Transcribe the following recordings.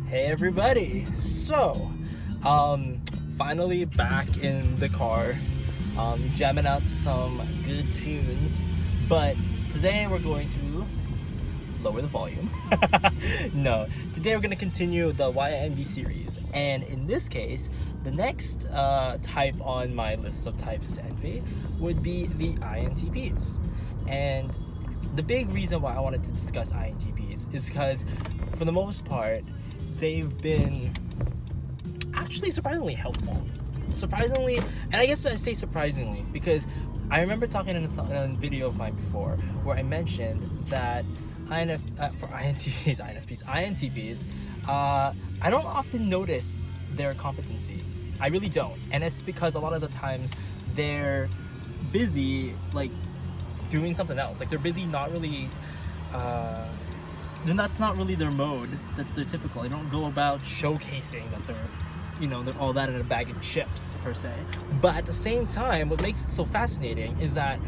Hey everybody! So, finally back in the car, jamming out to some good tunes, but today we're going to lower the volume. No, today we're going to continue the YNV series, and in this case, the next type on my list of types to envy would be the INTPs. And the big reason why I wanted to discuss INTPs is because, for the most part, they've been actually surprisingly helpful. Surprisingly, and I guess I say surprisingly because I remember talking in a video of mine before where I mentioned that INTPs, I don't often notice their competency. I really don't, and it's because a lot of the times they're busy like doing something else. Like they're busy, not really. Then that's not really their mode. That's their typical. They don't go about showcasing that they're all that in a bag of chips per se. But at the same time, what makes it so fascinating is that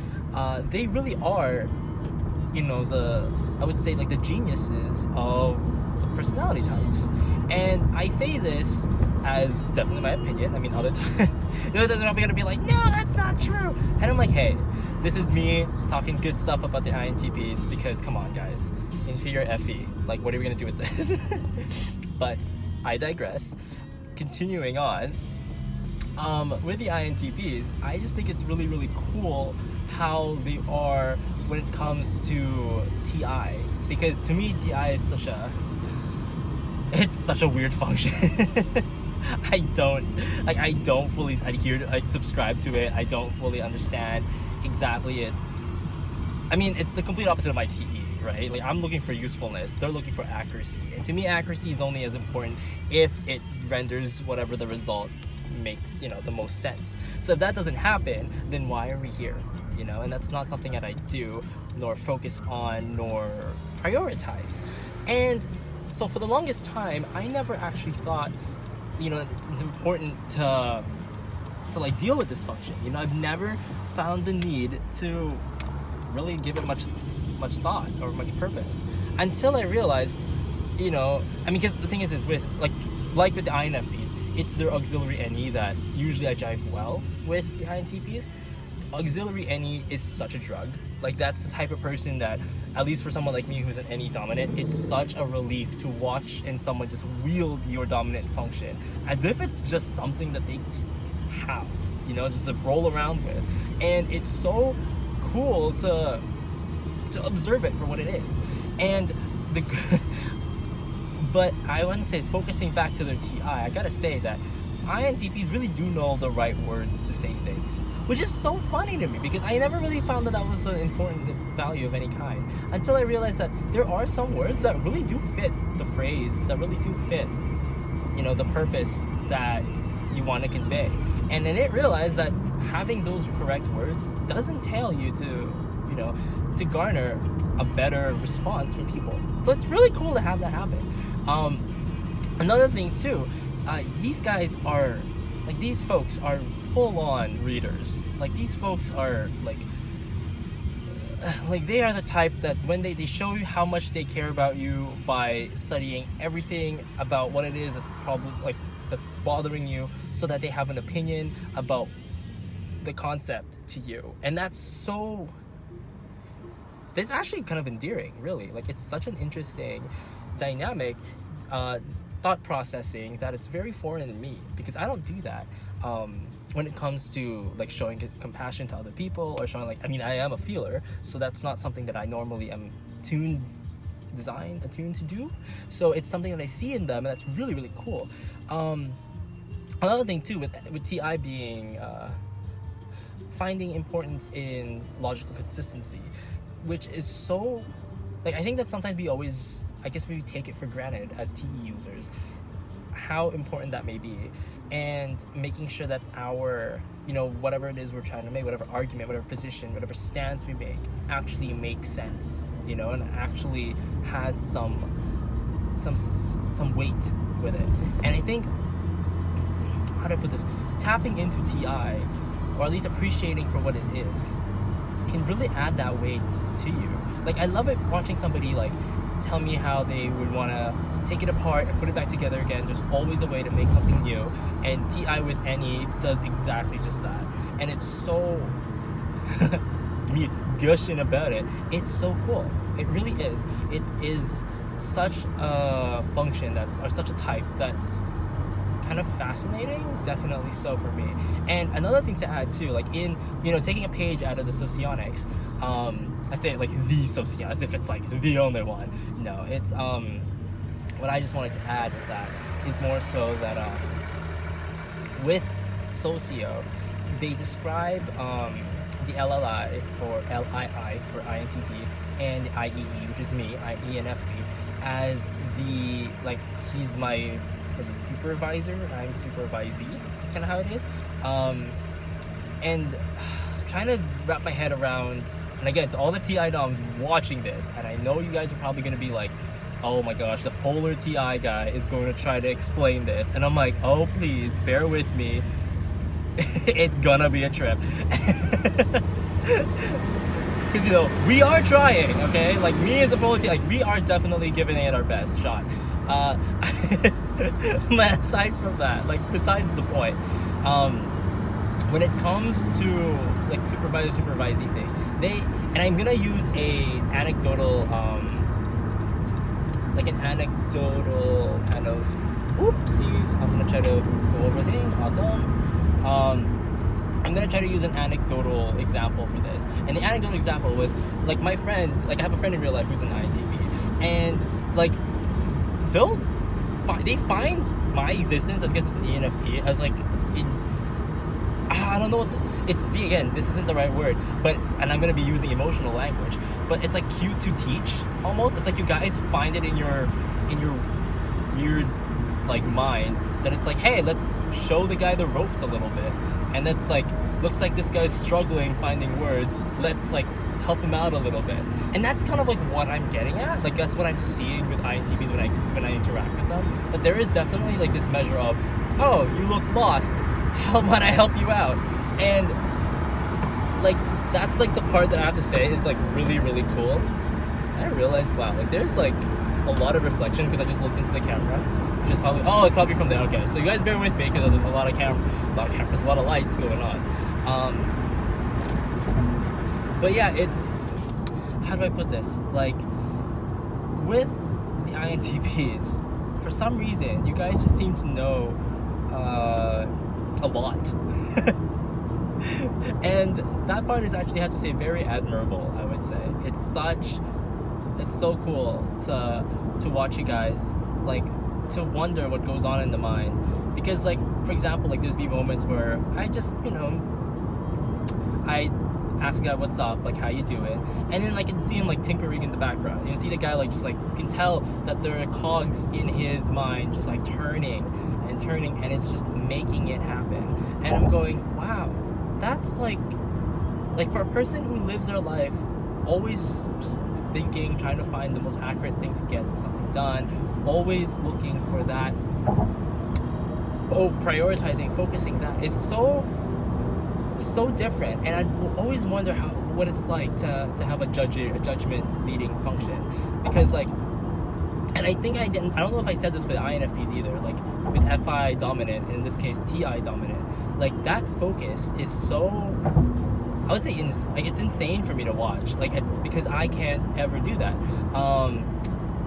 they really are, I would say like the geniuses of the personality types. And I say this as it's definitely my opinion. I mean, other times, there's probably gonna be like, no, that's not true. And I'm like, hey, this is me talking good stuff about the INTPs because come on, guys. Inferior FE. Like, what are we gonna do with this? But I digress. Continuing on, with the INTPs, I just think it's really, really cool how they are when it comes to TI. Because to me, TI is such a weird function. I don't fully adhere to, subscribe to it. I don't fully understand exactly it's the complete opposite of my TE. Right? Like I'm looking for usefulness, they're looking for accuracy. And to me, accuracy is only as important if it renders whatever the result makes, the most sense. So if that doesn't happen, then why are we here? And that's not something that I do, nor focus on, nor prioritize. And so for the longest time, I never actually thought, it's important to like deal with this function. I've never found the need to really give it much thought or much purpose until I realized, because the thing is with like with the INFPs, it's their auxiliary NE that usually I jive well with the INTPs. Auxiliary NE is such a drug. Like that's the type of person that, at least for someone like me who's an NE dominant, it's such a relief to watch and someone just wield your dominant function as if it's just something that they just have, just to roll around with. And it's so cool to observe it for what it is. And but I want to say, focusing back to their TI, I gotta say that INTPs really do know the right words to say things, which is so funny to me because I never really found that was an important value of any kind until I realized that there are some words that really do fit the phrase, that really do fit, the purpose that you want to convey. And then it realized that having those correct words does entail you to garner a better response from people. So it's really cool to have that happen. Another thing too, these folks are full-on readers. Like these folks are like they are the type that when they show you how much they care about you by studying everything about what it is that's probably that's bothering you, so that they have an opinion about the concept to you. And that's actually kind of endearing, really. Like it's such an interesting dynamic thought processing that it's very foreign to me because I don't do that when it comes to like showing compassion to other people or showing I am a feeler, so that's not something that I normally am attuned to do. So it's something that I see in them, and that's really, really cool. Another thing too with TI being finding importance in logical consistency, which is so I think that sometimes we take it for granted as TE users how important that may be, and making sure that our whatever it is we're trying to make, whatever argument, whatever position, whatever stance we make actually makes sense, and actually has some weight with it. And I think, how do I put this, tapping into TI, or at least appreciating for what it is, can really add that weight to you. Like I love it watching somebody tell me how they would want to take it apart and put it back together again. There's always a way to make something new, and TI with NE does exactly just that. And it's so me gushing about it. It's so cool. It really is. It is such a function or such a type that's kind of fascinating, definitely so for me. And another thing to add too, like in, taking a page out of the socionics, I say it like the socionics as if it's like the only one. No, it's what I just wanted to add with that is more so that with socio, they describe the LLI or LII for INTP and IEE, which is me, IENFP, as the, like, he's my supervisor, I'm supervisee. That's kind of how it is. And trying to wrap my head around, and again, to all the TI doms watching this, and I know you guys are probably going to be like, oh my gosh, the polar TI guy is going to try to explain this. And I'm like, oh, please, bear with me. It's gonna be a trip. Because, we are trying, okay? Like, me as a polar TI, like, we are definitely giving it our best shot. But aside from that, like, besides the point, when it comes to like supervisee thing, and I'm gonna use an anecdotal kind of oopsies. I'm gonna try to go over thing. Awesome. I'm gonna try to use an anecdotal example for this, and the anecdotal example was like my friend. Like, I have a friend in real life who's an INTP, and like they find my existence, I guess it's an ENFP, as like I don't know what see, again, this isn't the right word, and I'm gonna be using emotional language, but it's like cute to teach almost. It's like you guys find it in your weird like mind that it's like, hey, let's show the guy the ropes a little bit, and that's like, looks like this guy's struggling finding words, let's like help him out a little bit. And that's kind of like what I'm getting at. Like, that's what I'm seeing with INTPs when I interact with them. But there is definitely like this measure of, oh, you look lost, how about I help you out? And like, that's like the part that I have to say is like really, really cool. I realized, wow, like there's like a lot of reflection because I just looked into the camera, which is probably, oh, it's probably from there. Okay, so you guys bear with me because there's a lot of cameras, a lot of lights going on. But yeah, it's, how do I put this? Like, with the INTPs, for some reason, you guys just seem to know a lot. And that part is actually, I have to say, very admirable, I would say. It's so cool to watch you guys, like, to wonder what goes on in the mind. Because, like, for example, like, there's be moments where I just, I ask a guy what's up, like, how you doing, and then like, I can see him like tinkering in the background. You see the guy like, just like, you can tell that there are cogs in his mind just like turning, and it's just making it happen. And I'm going, wow, that's like for a person who lives their life always just thinking, trying to find the most accurate thing to get something done, always looking for that, prioritizing, focusing, that is so different. And I always wonder what it's like to have a judgment leading function, because like, and I think I don't know if I said this for the INFPs either, like with FI dominant, in this case TI dominant, like that focus is so, I would say it's insane for me to watch. Like, it's because I can't ever do that.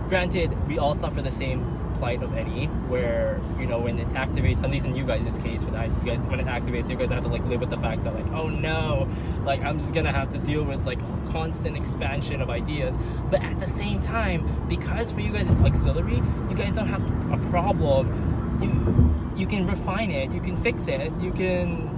Granted, we all suffer the same plight of NE, where when it activates, at least in you guys' case with IT, you guys, when it activates, you guys have to like live with the fact that like, oh no, like I'm just gonna have to deal with like constant expansion of ideas. But at the same time, because for you guys it's auxiliary, you guys don't have a problem. You can refine it, you can fix it, you can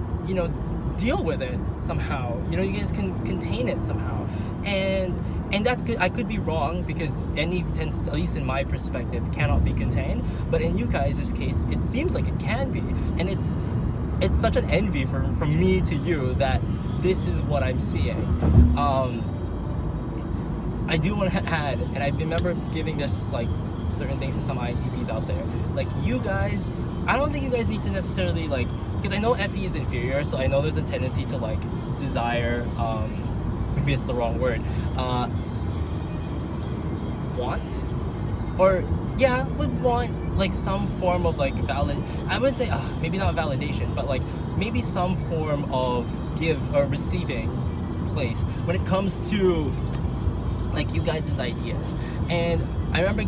deal with it somehow. You guys can contain it somehow. And that I could be wrong, because NE tends to, at least in my perspective, cannot be contained. But in you guys' case, it seems like it can be. And it's such an envy from me to you that this is what I'm seeing. I do want to add, and I remember giving this like certain things to some INTPs out there. Like, you guys, I don't think you guys need to necessarily like, because I know FE is inferior, so I know there's a tendency to like desire, maybe it's the wrong word, want or yeah, would want like some form of like I would say maybe not validation, but like maybe some form of give or receiving place when it comes to like you guys' ideas. And I remember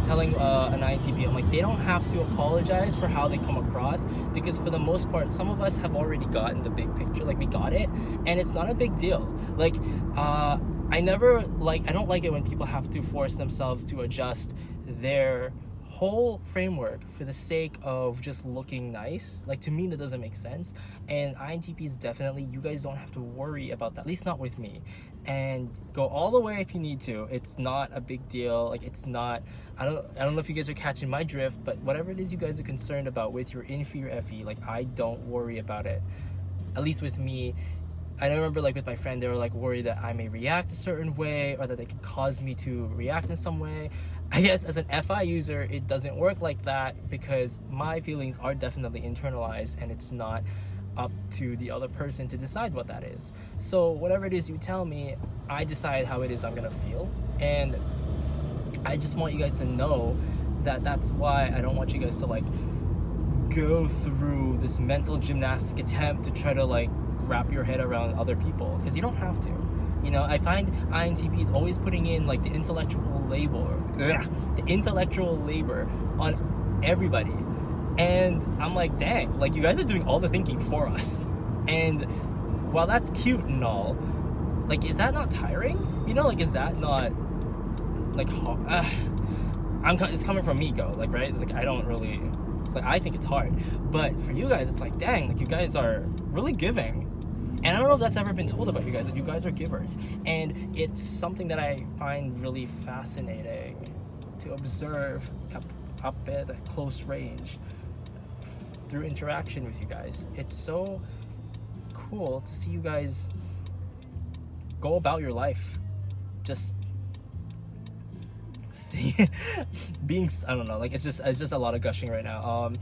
telling an INTP, I'm like, they don't have to apologize for how they come across, because for the most part, some of us have already gotten the big picture, like we got it, and it's not a big deal. Like, I don't like it when people have to force themselves to adjust their whole framework for the sake of just looking nice. Like, to me, that doesn't make sense. And INTPs, definitely, you guys don't have to worry about that, at least not with me. And go all the way if you need to. It's not a big deal. Like, it's not, I don't know if you guys are catching my drift, but whatever it is you guys are concerned about with your INFI or FE, like, I don't worry about it. At least with me. I remember, like, with my friend, they were like worried that I may react a certain way, or that they could cause me to react in some way. I guess as an FI user, it doesn't work like that, because my feelings are definitely internalized, and it's not up to the other person to decide what that is. So whatever it is you tell me, I decide how it is I'm gonna feel. And I just want you guys to know that that's why I don't want you guys to like go through this mental gymnastic attempt to try to like wrap your head around other people, because you don't have to. You know, I find INTPs always putting in like the intellectual labor on everybody. And I'm like, dang, like you guys are doing all the thinking for us. And while that's cute and all, like, is that not tiring? You know, like, is that not like it's coming from ego, like, right? It's like, I don't really, like, I think it's hard. But for you guys, it's like, dang, like you guys are really giving. And I don't know if that's ever been told about you guys, that you guys are givers. And it's something that I find really fascinating to observe up at a close range through interaction with you guys. It's so cool to see you guys go about your life just being, I don't know, like, it's just a lot of gushing right now.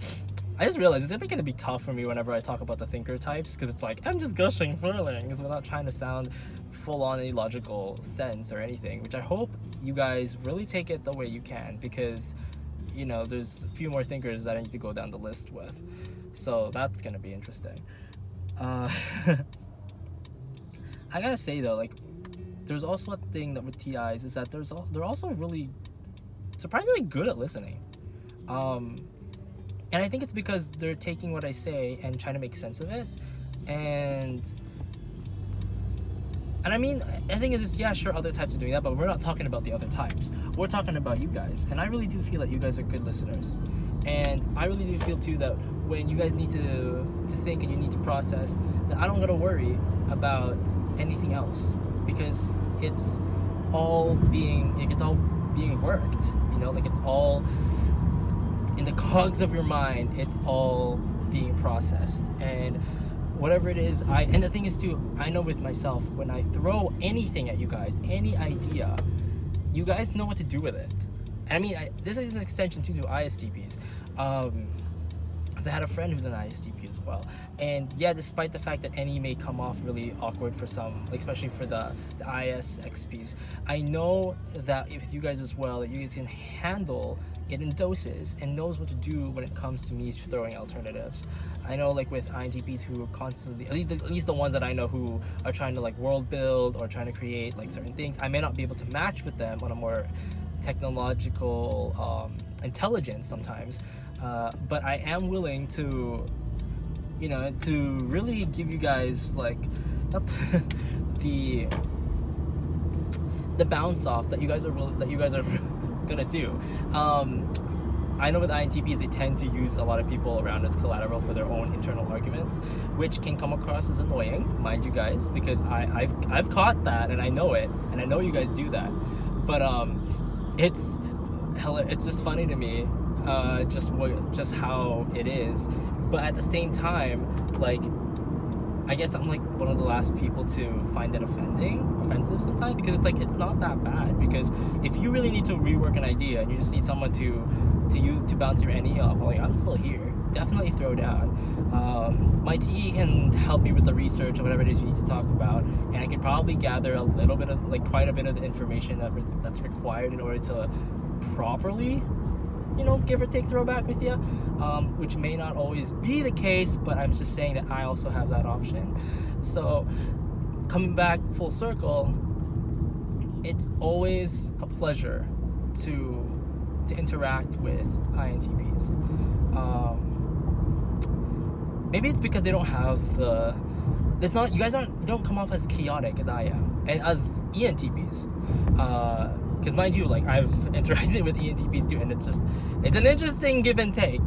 I just realized it's gonna be tough for me whenever I talk about the thinker types, because it's like, I'm just gushing feelings without trying to sound full on a logical sense or anything, which I hope you guys really take it the way you can, because, you know, there's a few more thinkers that I need to go down the list with. So that's gonna be interesting. I gotta say though, like, there's also a thing that with TIs is that they're also really surprisingly good at listening. And I think it's because they're taking what I say and trying to make sense of it. And I mean, I think it's just, yeah, sure, other types are doing that, but we're not talking about the other types. We're talking about you guys. And I really do feel that you guys are good listeners. And I really do feel too that when you guys need to think and you need to process, that I don't gotta worry about anything else, because it's all being worked, you know, like, it's all in the cogs of your mind, it's all being processed. And whatever it is, and the thing is too, I know with myself, when I throw anything at you guys, any idea, you guys know what to do with it. And I mean, this is an extension too to ISTPs. I had a friend who's an ISTP as well, and yeah, despite the fact that any may come off really awkward for some, like, especially for the ISXPs, I know that if you guys as well, that you guys can handle it in doses and knows what to do when it comes to me throwing alternatives. I know, like, with INTPs who are constantly, at least the ones that I know who are trying to like world build or trying to create like certain things, I may not be able to match with them on a more technological intelligence sometimes, but I am willing to, you know, to really give you guys like the bounce off that you guys are gonna do. I know with INTPs, they tend to use a lot of people around as collateral for their own internal arguments, which can come across as annoying, mind you guys, because I've caught that, and I know it, and I know you guys do that. But it's just funny to me, just how it is. But at the same time, like, I guess I'm like one of the last people to find it offensive sometimes, because it's like, it's not that bad. Because if you really need to rework an idea and you just need someone to use to bounce your NE off, like, I'm still here. Definitely throw down. My TE can help me with the research or whatever it is you need to talk about, and I could probably gather a little bit of, like, quite a bit of the information that's required in order to properly, give or take throwback with you, which may not always be the case, but I'm just saying that I also have that option. So coming back full circle, it's always a pleasure to interact with INTPs. Maybe it's because they don't have you guys don't come off as chaotic as I am, and as ENTPs. Because mind you, like, I've interacted with ENTPs too, and it's an interesting give and take,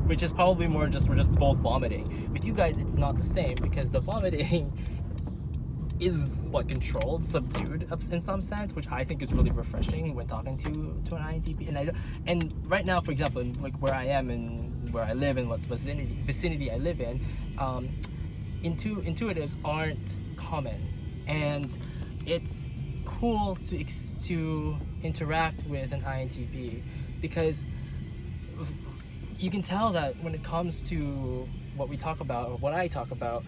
which is probably more just we're just both vomiting. With you guys, it's not the same, because the vomiting is controlled, subdued in some sense, which I think is really refreshing when talking to an INTP. And right now, for example, like where I am and where I live and what vicinity I live in, intuitives aren't common, and it's cool to interact with an INTP, because you can tell that when it comes to what we talk about or what I talk about,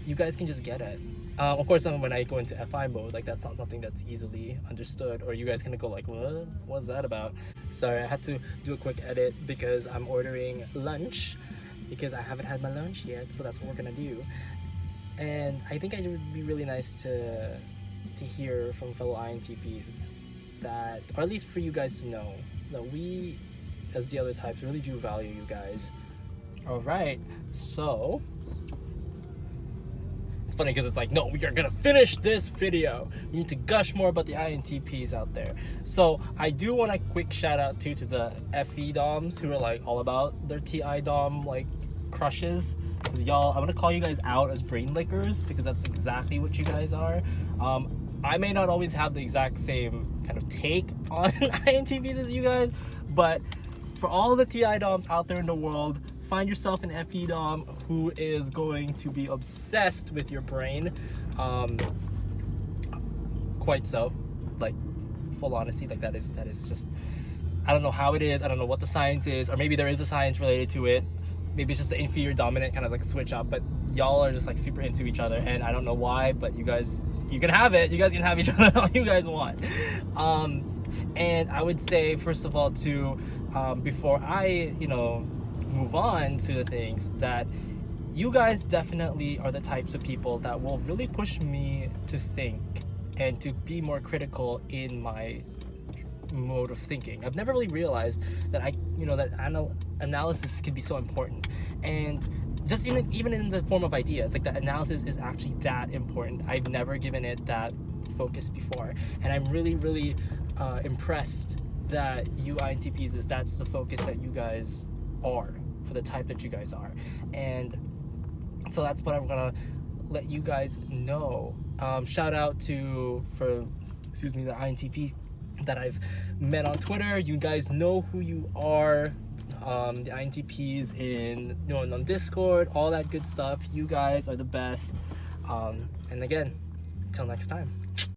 you guys can just get it. Of course, when I go into FI mode, like, that's not something that's easily understood, or you guys kind of go like, what's that about? Sorry, I had to do a quick edit because I'm ordering lunch, because I haven't had my lunch yet, so that's what we're gonna do. And I think it would be really nice to hear from fellow INTPs that, or at least for you guys to know, that we, as the other types, really do value you guys. All right, so it's funny because it's like, no, we are gonna finish this video. We need to gush more about the INTPs out there. So I do want a quick shout out to the FE DOMs who are like all about their TI DOM like crushes. Because y'all, I'm gonna call you guys out as brain lickers, because that's exactly what you guys are. I may not always have the exact same kind of take on INTPs as you guys, but for all the TI DOMs out there in the world, find yourself an FE DOM who is going to be obsessed with your brain. Quite so, like, full honesty, like that is just, I don't know how it is, I don't know what the science is, or maybe there is a science related to it. Maybe it's just the inferior dominant kind of like switch up, but y'all are just like super into each other, and I don't know why, but you guys, you can have it. You guys can have each other all you guys want. And I would say, first of all, before I, move on to the things, that you guys definitely are the types of people that will really push me to think and to be more critical in my mode of thinking. I've never really realized that analysis can be so important, and just even in the form of ideas, like, the analysis is actually that important. I've never given it that focus before, and I'm really, really impressed that you INTPs that's the focus that you guys are, for the type that you guys are. And so that's what I'm gonna let you guys know. Shout out to the INTP that I've met on Twitter. You guys know who you are. The INTPs on Discord, all that good stuff. You guys are the best. And again, until next time.